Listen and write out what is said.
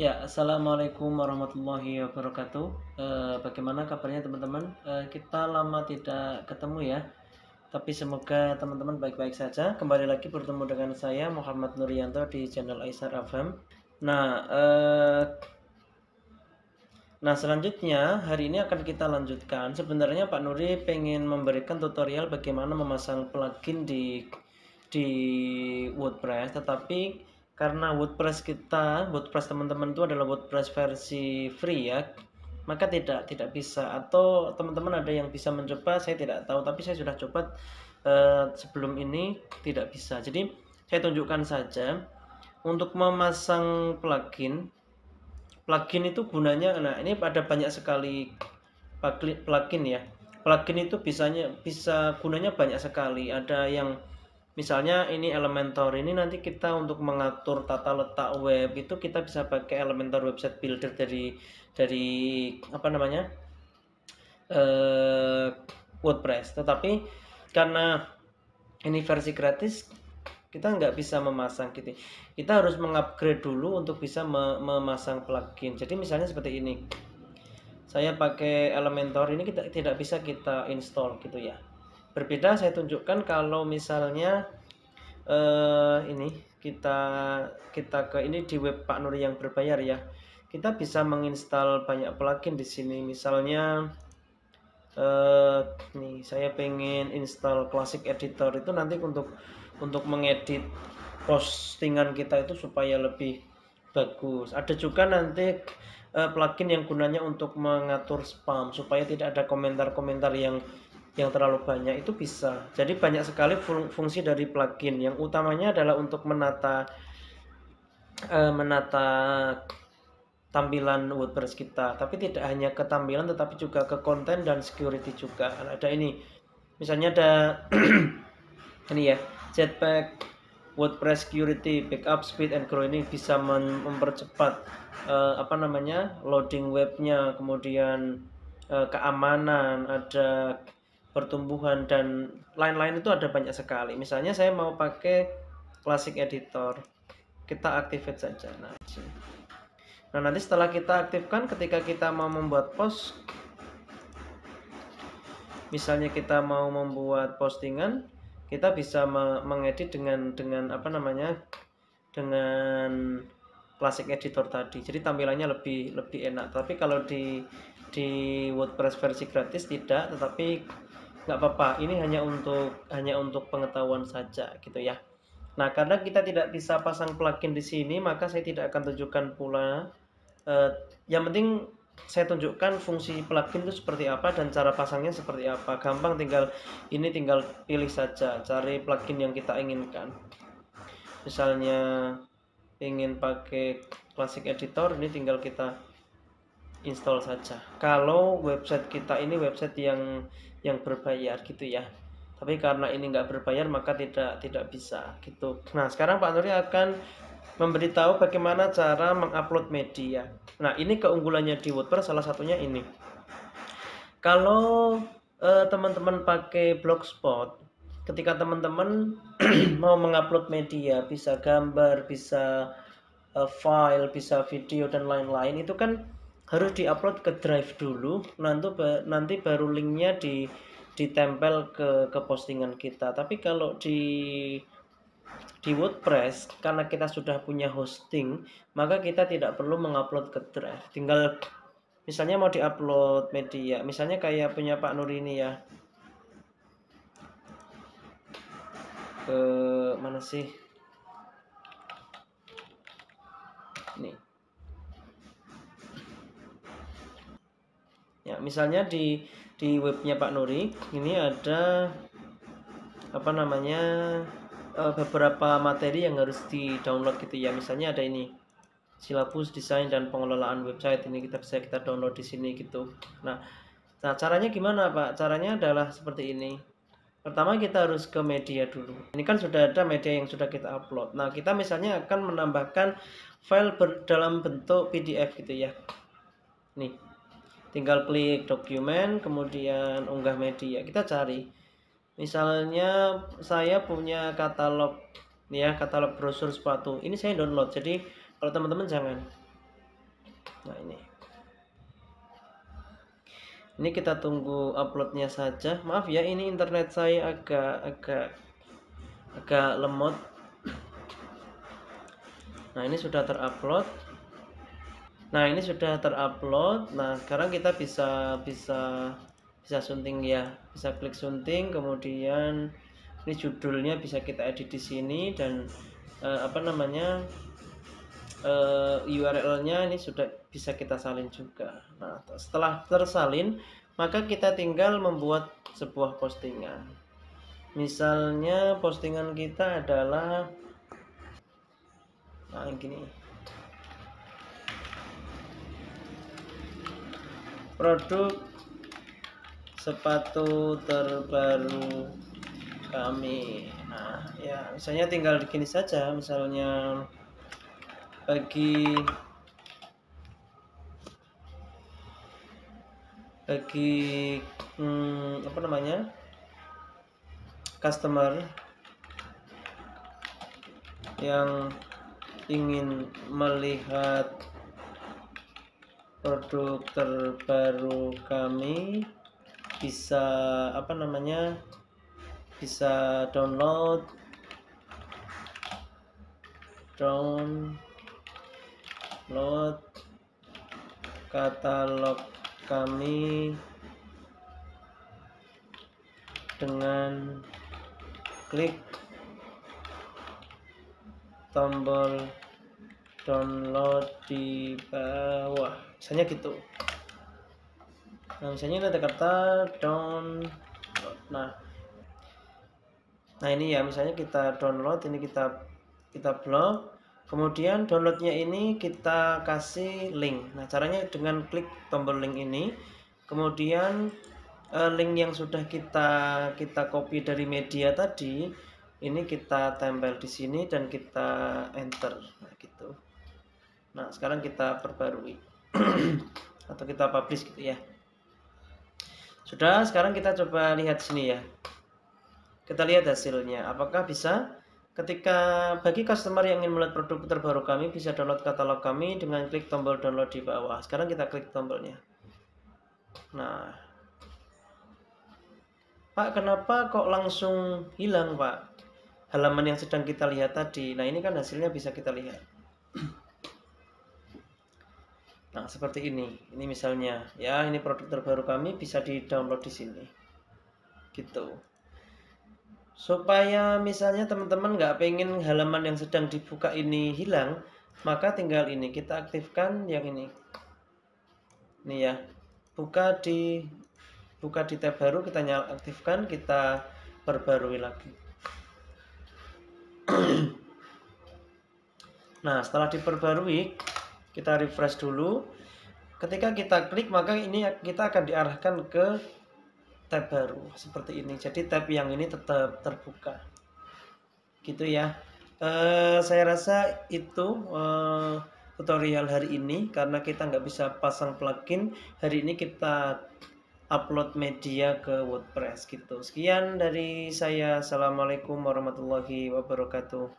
Ya, assalamualaikum warahmatullahi wabarakatuh. Bagaimana kabarnya teman-teman? Kita lama tidak ketemu ya, tapi semoga teman-teman baik-baik saja. Kembali lagi bertemu dengan saya Muhammad Nuryanto di channel Aisar FM. Nah, eh, selanjutnya hari ini akan kita lanjutkan. Sebenarnya Pak Nuri pengen memberikan tutorial bagaimana memasang plugin di WordPress, tetapi karena WordPress teman-teman itu adalah WordPress versi free ya, maka tidak bisa. Atau teman-teman ada yang bisa mencoba, saya tidak tahu, tapi saya sudah coba sebelum ini tidak bisa. Jadi saya tunjukkan saja untuk memasang plugin itu gunanya. Nah, ini ada banyak sekali plugin ya. Plugin itu bisa gunanya banyak sekali. Ada yang misalnya ini Elementor, ini nanti kita untuk mengatur tata letak web itu kita bisa pakai Elementor Website Builder dari apa namanya, eh, WordPress. Tetapi karena ini versi gratis, kita nggak bisa memasang gitu. Kita harus mengupgrade dulu untuk bisa memasang plugin. Jadi misalnya seperti ini, saya pakai Elementor, ini kita tidak bisa kita install gitu ya. Berbeda saya tunjukkan kalau misalnya ini kita kita ke ini di web Pak Nur yang berbayar ya. Kita bisa menginstal banyak plugin di sini. Misalnya nih saya pengen install Classic Editor, itu nanti untuk mengedit postingan kita itu supaya lebih bagus. Ada juga nanti plugin yang gunanya untuk mengatur spam supaya tidak ada komentar-komentar yang terlalu banyak, itu bisa. Jadi banyak sekali fungsi dari plugin. Yang utamanya adalah untuk menata tampilan WordPress kita, tapi tidak hanya ke tampilan tetapi juga ke konten dan security juga. Ada ini, misalnya ada ini ya, Jetpack WordPress Security Backup Speed and Grow, ini bisa mempercepat apa namanya, loading webnya, kemudian keamanan, ada pertumbuhan dan lain-lain, itu ada banyak sekali. Misalnya saya mau pakai Classic Editor, kita activate saja. Nah, nanti setelah kita aktifkan, ketika kita mau membuat post, misalnya kita mau membuat postingan, kita bisa mengedit dengan apa namanya, dengan Classic Editor tadi. Jadi tampilannya lebih lebih enak. Tapi kalau di WordPress versi gratis tidak, tetapi nggak apa-apa. Ini hanya untuk pengetahuan saja gitu ya. Nah, karena kita tidak bisa pasang plugin di sini, maka saya tidak akan tunjukkan pula. Yang penting saya tunjukkan fungsi plugin itu seperti apa dan cara pasangnya seperti apa. Gampang, tinggal pilih saja, cari plugin yang kita inginkan. Misalnya ingin pakai Classic Editor, ini tinggal kita install saja. Kalau website kita ini website yang berbayar gitu ya. Tapi karena ini nggak berbayar, maka tidak bisa gitu. Nah, sekarang Pak Nuri akan memberitahu bagaimana cara mengupload media. Nah, ini keunggulannya di WordPress salah satunya ini. Kalau teman-teman pakai Blogspot, ketika teman-teman mau mengupload media, bisa gambar, bisa file, bisa video dan lain-lain, itu kan harus diupload ke Drive dulu, nanti baru linknya ditempel ke postingan kita. Tapi kalau di WordPress, karena kita sudah punya hosting, maka kita tidak perlu mengupload ke Drive. Tinggal misalnya mau diupload media, misalnya kayak punya Pak Nur ini ya, ke mana sih, nih ya, misalnya di webnya Pak Nuri ini ada apa namanya, beberapa materi yang harus di download gitu ya. Misalnya ada ini, silabus desain dan pengelolaan website, ini kita download di sini gitu. Nah, caranya gimana Pak? Caranya adalah seperti ini. Pertama kita harus ke media dulu. Ini kan sudah ada media yang sudah kita upload. Nah, kita misalnya akan menambahkan file dalam bentuk PDF gitu ya. Nih, tinggal klik dokumen, kemudian unggah media. Kita cari. Misalnya saya punya katalog nih ya, katalog brosur sepatu. Ini saya download. Jadi kalau teman-teman jangan. Nah, ini kita tunggu uploadnya saja. Maaf ya, ini internet saya agak lemot. Nah, ini sudah terupload. Nah, ini sudah terupload. Nah, sekarang kita bisa sunting ya. Bisa klik sunting, kemudian ini judulnya bisa kita edit di sini, dan URL-nya ini sudah bisa kita salin juga. Nah, setelah tersalin, maka kita tinggal membuat sebuah postingan. Misalnya postingan kita adalah gini. Produk sepatu terbaru kami. Nah, ya, misalnya tinggal begini saja, misalnya bagi customer yang ingin melihat produk terbaru kami, bisa bisa download katalog kami dengan klik tombol download di bawah, misalnya gitu. Nah, misalnya ada kata download. Nah, ini ya, misalnya kita download, ini kita blok, kemudian downloadnya ini kita kasih link. Nah, caranya dengan klik tombol link ini, kemudian link yang sudah kita copy dari media tadi, ini kita tempel di sini dan kita enter. Nah, gitu. Nah, sekarang kita perbarui atau kita publish gitu ya. Sudah, sekarang kita coba lihat sini ya. Kita lihat hasilnya, apakah bisa. Ketika bagi customer yang ingin melihat produk terbaru kami, bisa download katalog kami dengan klik tombol download di bawah. Sekarang kita klik tombolnya. Nah, Pak, kenapa kok langsung hilang, Pak, halaman yang sedang kita lihat tadi? Nah, ini kan hasilnya bisa kita lihat. Nah, seperti ini. Ini misalnya, ya, ini produk terbaru kami, bisa di-download di sini. Gitu. Supaya misalnya teman-teman nggak pengen halaman yang sedang dibuka ini hilang, maka tinggal ini kita aktifkan yang ini. Ini ya. Buka di tab baru, kita aktifkan, kita perbarui lagi. Nah, setelah diperbarui, kita refresh dulu. Ketika kita klik, maka ini kita akan diarahkan ke tab baru seperti ini. Jadi tab yang ini tetap terbuka. Gitu ya. Saya rasa itu tutorial hari ini, karena kita nggak bisa pasang plugin. Hari ini kita upload media ke WordPress gitu. Sekian dari saya. Assalamualaikum warahmatullahi wabarakatuh.